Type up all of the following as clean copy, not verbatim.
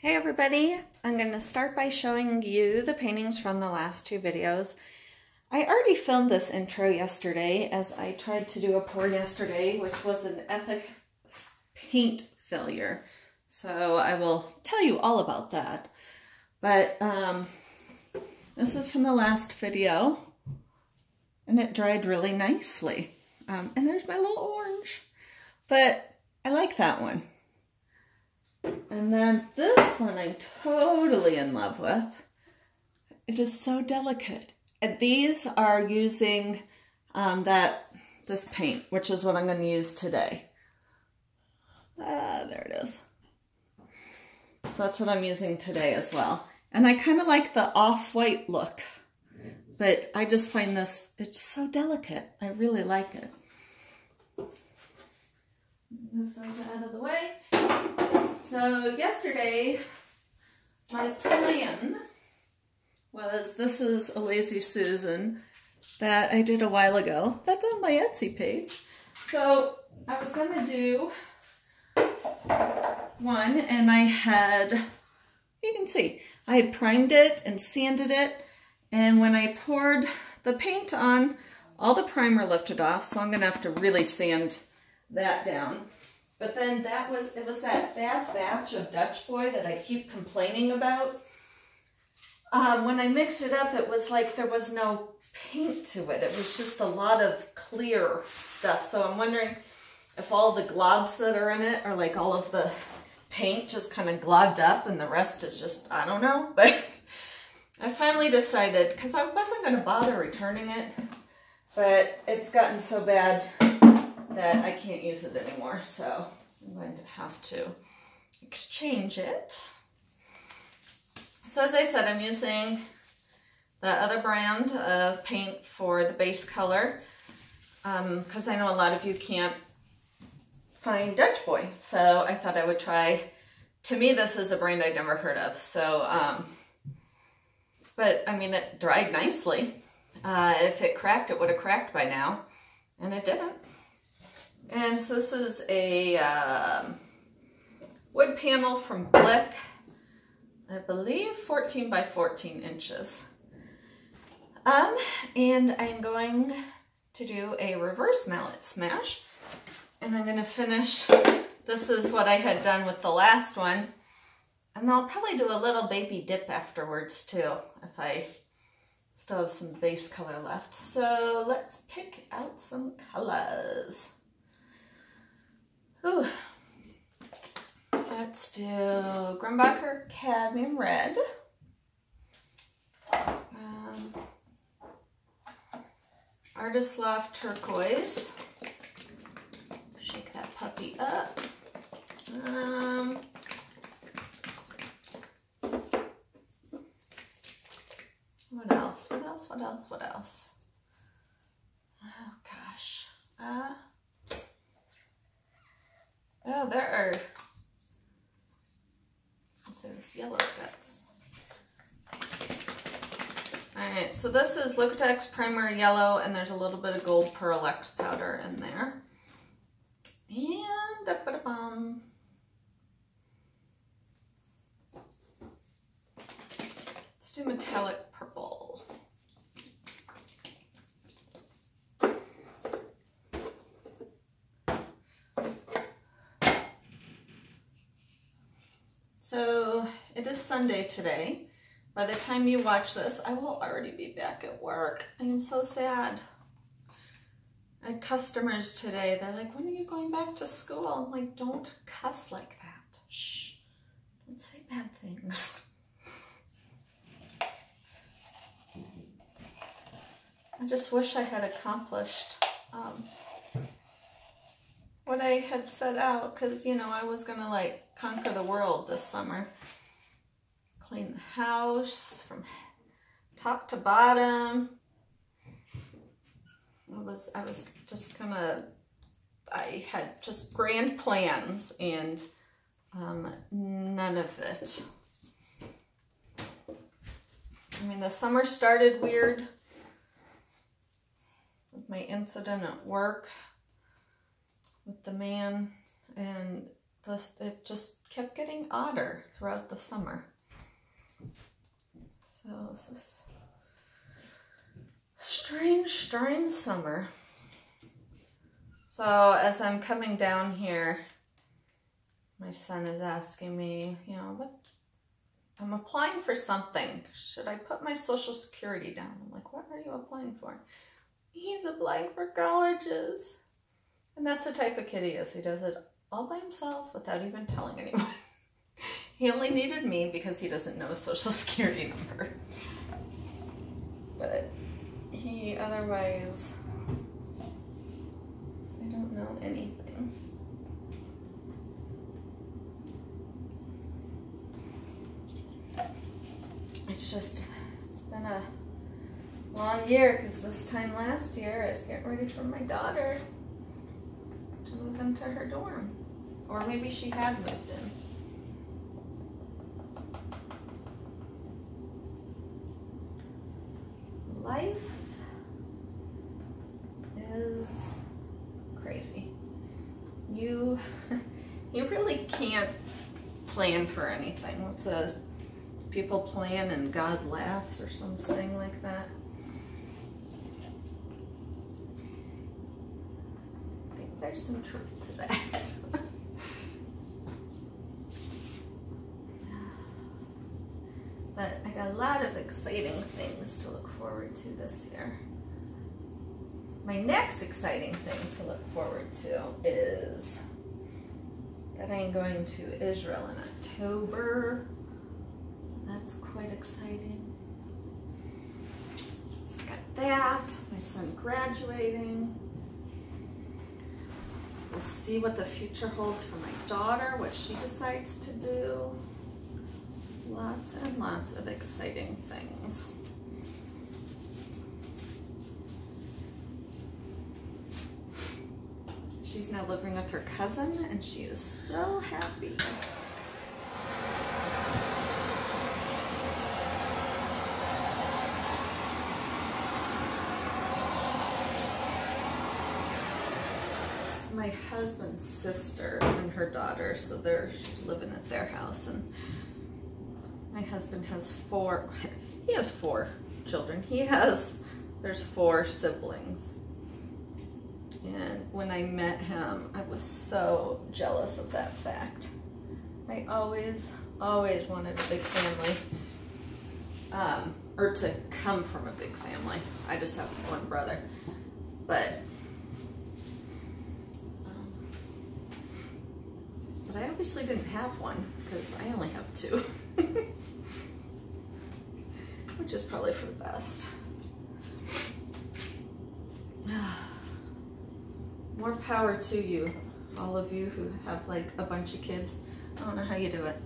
Hey everybody, I'm going to start by showing you the paintings from the last two videos. I already filmed this intro yesterday as I tried to do a pour yesterday, which was an epic paint failure. So I will tell you all about that. But this is from the last video and it dried really nicely. And there's my little orange, but I like that one. And then this one I'm totally in love with. It is so delicate. And these are using this paint, which is what I'm going to use today. There it is. So that's what I'm using today as well. And I kind of like the off-white look, but I just find this, it's so delicate. I really like it. Move those out of the way. So yesterday, my plan was, this is a Lazy Susan that I did a while ago. That's on my Etsy page. So I was going to do one, and I had, you can see, I had primed it and sanded it, and when I poured the paint on, all the primer lifted off, so I'm going to have to really sand that down. But then it was that bad batch of Dutch Boy that I keep complaining about. When I mixed it up, it was like there was no paint to it. It was just a lot of clear stuff. So I'm wondering if all the globs that are in it are like all of the paint just kind of globbed up and the rest is just, I don't know. But I finally decided, because I wasn't going to bother returning it, but it's gotten so bad that I can't use it anymore, so I'm going to have to exchange it. So as I said, I'm using the other brand of paint for the base color, because I know a lot of you can't find Dutch Boy, so I thought I would try. To me, this is a brand I'd never heard of, so, but I mean, it dried nicely. If it cracked, it would have cracked by now, and it didn't. And so this is a wood panel from Blick, I believe 14 by 14 inches. And I'm going to do a reverse mallet smash. And I'm going to finish, this is what I had done with the last one. And I'll probably do a little baby dip afterwards too, if I still have some base color left. So let's pick out some colors. Ooh. Let's do Grumbacher Cadmium Red. Artist Loft Turquoise. Shake that puppy up. What else? What else? What else? What else? Oh gosh. Oh, there are, let's say this yellow's got. Alright, so this is Liquitex Primer Yellow, and there's a little bit of gold Pearl-X powder in there. And let's do metallic purple. So it is Sunday today. By the time you watch this, I will already be back at work. I am so sad. I had customers today. They're like, when are you going back to school? I'm like, don't cuss like that. Shh. Don't say bad things. I just wish I had accomplished what I had set out, because, you know, I was going to like conquer the world this summer. Clean the house from top to bottom. I was just gonna, I had just grand plans, and none of it. I mean, the summer started weird with my incident at work with the man, and it just kept getting odder throughout the summer. So it's this strange summer. So as I'm coming down here, my son is asking me, you know, what? I'm applying for something. Should I put my social security down? I'm like, what are you applying for? He's applying for colleges. And that's the type of kid he is. He does it all by himself without even telling anyone. He only needed me because he doesn't know his social security number. But he otherwise, I don't know anything. It's been a long year because this time last year I was getting ready for my daughter to move into her dorm. Or maybe she had moved in. Life is crazy. You really can't plan for anything. What says people plan and God laughs or something like that? I think there's some truth to that. But I got a lot of exciting things to look forward to this year. My next exciting thing to look forward to is that I'm going to Israel in October. So that's quite exciting. So I got that, my son graduating. We'll see what the future holds for my daughter, what she decides to do. Lots and lots of exciting things. She's now living with her cousin, and she is so happy. It's my husband's sister and her daughter, so she's living at their house, and my husband has four children. There's 4 siblings. And when I met him, I was so jealous of that fact. I always wanted a big family, or to come from a big family. I just have one brother, but I obviously didn't have one because I only have 2. Which is probably for the best. More power to you, all of you who have like a bunch of kids. I don't know how you do it.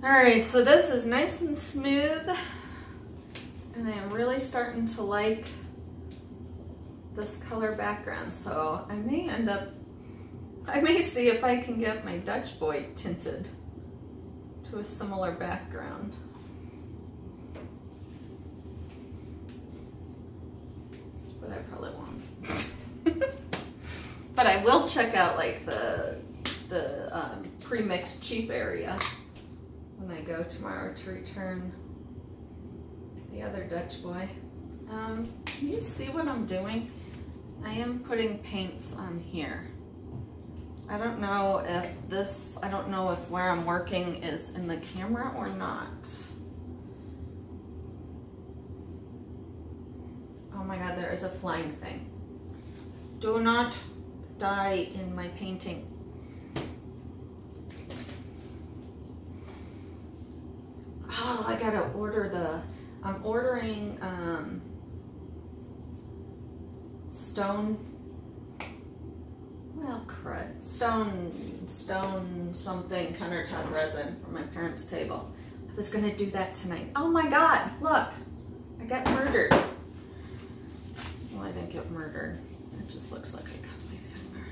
All right, so this is nice and smooth, and I am really starting to like this color background. So I may see if I can get my Dutch boy tinted to a similar background. But I probably won't. But I will check out like the pre-mixed cheap area when I go tomorrow to return the other Dutch boy. Can you see what I'm doing? I am putting paints on here. I don't know if where I'm working is in the camera or not. Oh my God, there is a flying thing. Do not die in my painting. Oh, I gotta order I'm ordering stone something countertop resin for my parents' table. I was gonna do that tonight. Oh my God, look, I got murdered. Well, I didn't get murdered. It just looks like I cut my finger.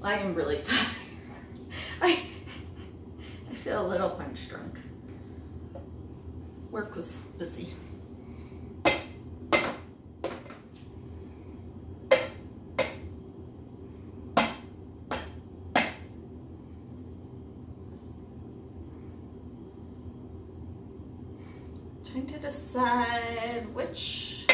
I am really tired. I feel a little punch drunk. Work was busy. Trying to decide which.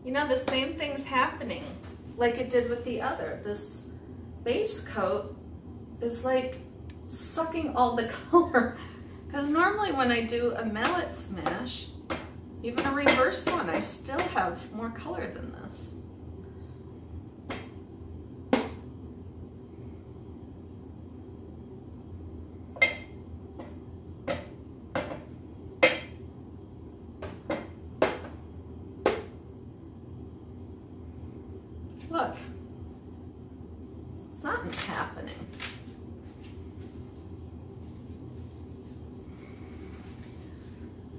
You know, the same thing's happening like it did with the other. This base coat is like sucking all the color. Because normally when I do a mallet smash, even a reverse one, I still have more color than this. Look, something's happening.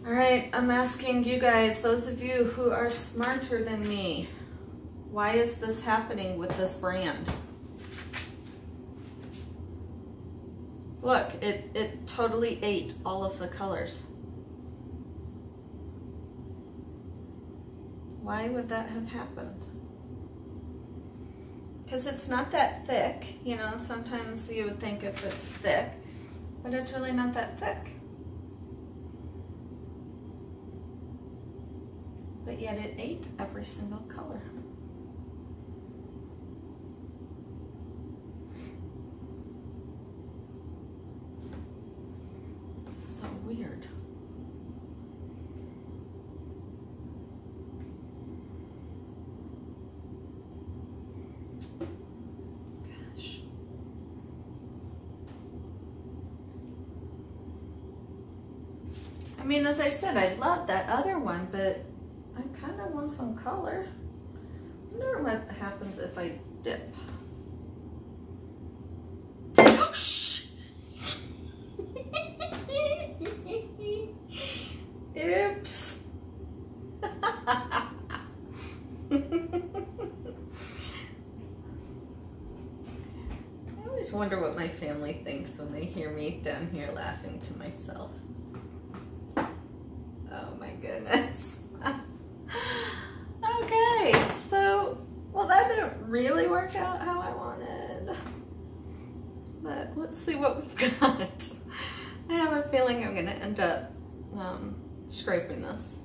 All right, I'm asking you guys, those of you who are smarter than me, why is this happening with this brand? Look, it totally ate all of the colors. Why would that have happened? Because it's not that thick, you know, sometimes you would think if it's thick, but it's really not that thick. But yet it ate every single color. So weird. I mean, as I said, I love that other one, but I kind of want some color. I wonder what happens if I dip. Oh, shh! Oops. I always wonder what my family thinks when they hear me down here laughing to myself. Oh my goodness. Okay, so, well, that didn't really work out how I wanted. But let's see what we've got. I have a feeling I'm gonna end up scraping this.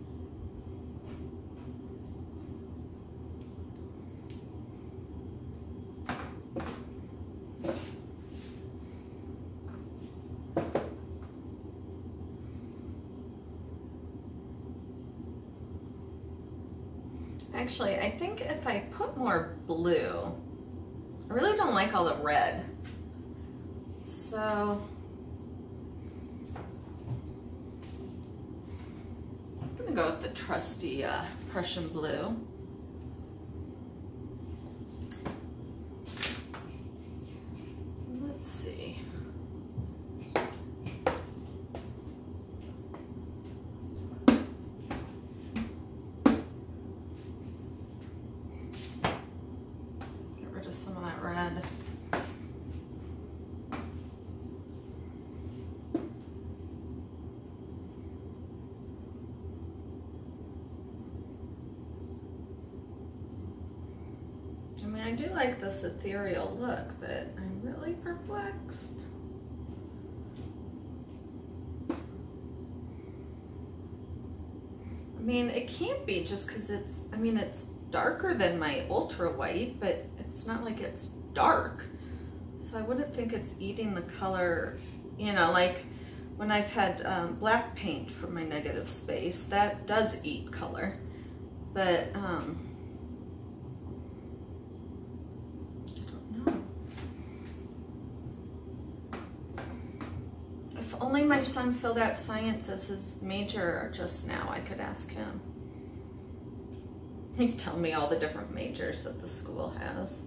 Actually, I think if I put more blue, I really don't like all the red. So I'm gonna go with the trusty Prussian blue. Let's see. Some of that red. I mean, I do like this ethereal look, but I'm really perplexed. I mean, it can't be just because it's, I mean, it's darker than my ultra white, but it's not like it's dark. So I wouldn't think it's eating the color, you know, like when I've had black paint for my negative space, that does eat color. But I don't know. If only my son filled out science as his major just now, I could ask him. He's telling me all the different majors that the school has.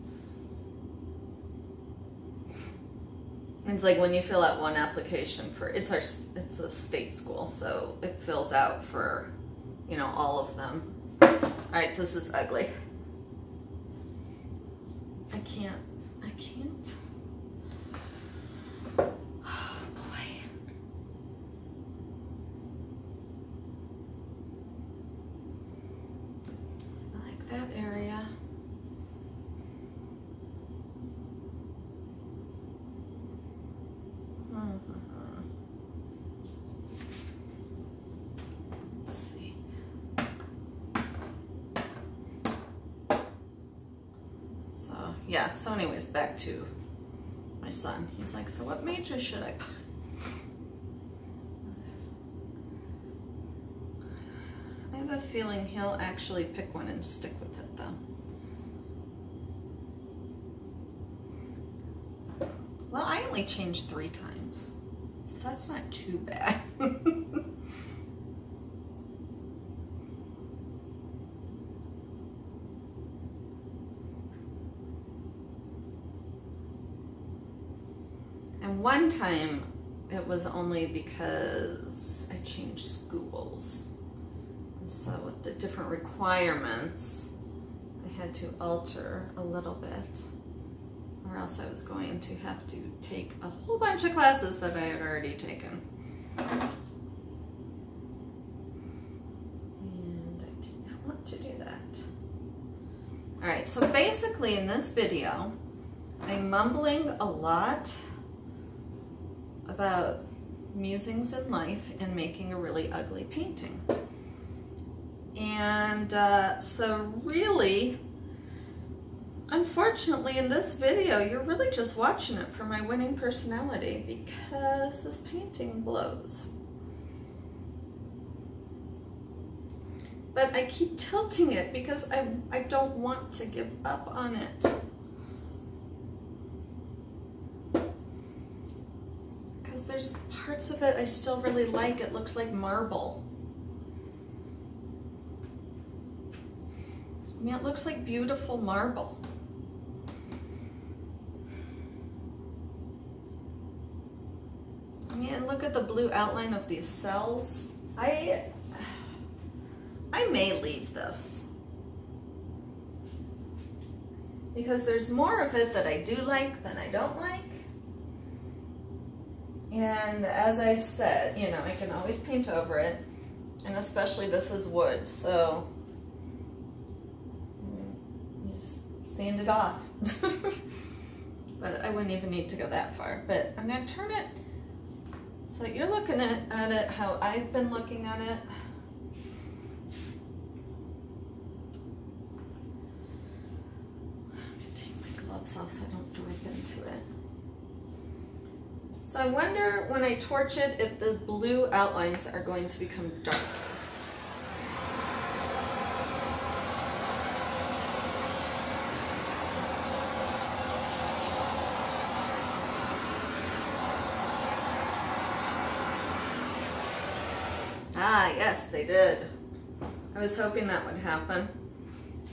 It's like when you fill out one application for, it's a state school, so it fills out for, you know, all of them. All right, this is ugly. I can't. Oh boy. I like that area. yeah, so anyways, back to my son. He's like, so what major should I put? I have a feeling he'll actually pick one and stick with it though. Well, I only changed 3 times, so that's not too bad. And one time it was only because I changed schools. And so with the different requirements, I had to alter a little bit, or else I was going to have to take a whole bunch of classes that I had already taken. And I did not want to do that. All right, so basically in this video, I'm mumbling a lot about musings in life and making a really ugly painting. And so really, unfortunately in this video, you're really just watching it for my winning personality because this painting blows. But I keep tilting it because I don't want to give up on it. Because there's parts of it I still really like. It looks like marble. I mean, it looks like beautiful marble. I mean, and look at the blue outline of these cells. I may leave this because there's more of it that I do like than I don't like. And as I said, you know, I can always paint over it, and especially this is wood, so you just sand it off. But I wouldn't even need to go that far. But I'm going to turn it so you're looking at it how I've been looking at it. I'm going to take my gloves off so I don't drip into it. So I wonder when I torch it if the blue outlines are going to become dark. Ah, yes, they did. I was hoping that would happen.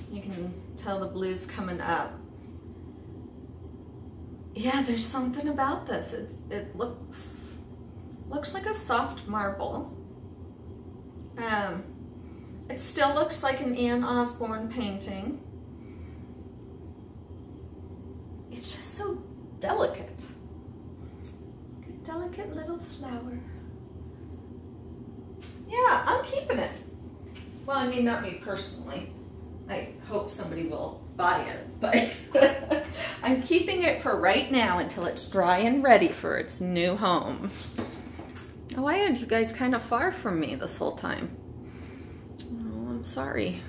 You can tell the blue's coming up. Yeah, there's something about this. It looks like a soft marble. It still looks like an Osborne painting. It's just so delicate. Like a delicate little flower. Yeah, I'm keeping it. Well, I mean, not me personally. I hope somebody will buy it, but I'm keeping it for right now until it's dry and ready for its new home. Oh, I had you guys kind of far from me this whole time. Oh, I'm sorry.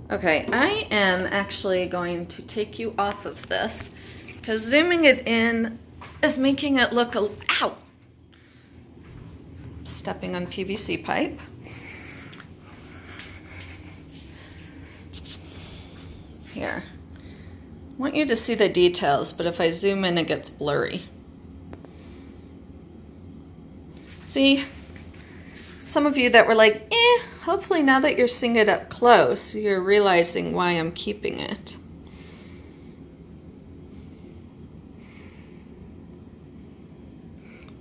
Okay, I am actually going to take you off of this because zooming it in is making it look ow! Stepping on PVC pipe. Here. I want you to see the details, but if I zoom in, it gets blurry. See? Some of you that were like, hopefully now that you're seeing it up close, you're realizing why I'm keeping it.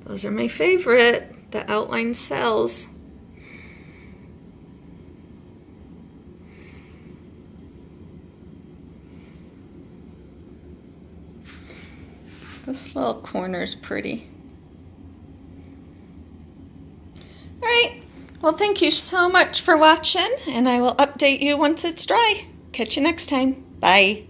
Those are my favorite, the outline cells. This little corner is pretty. All right, well, thank you so much for watching, and I will update you once it's dry. Catch you next time. Bye.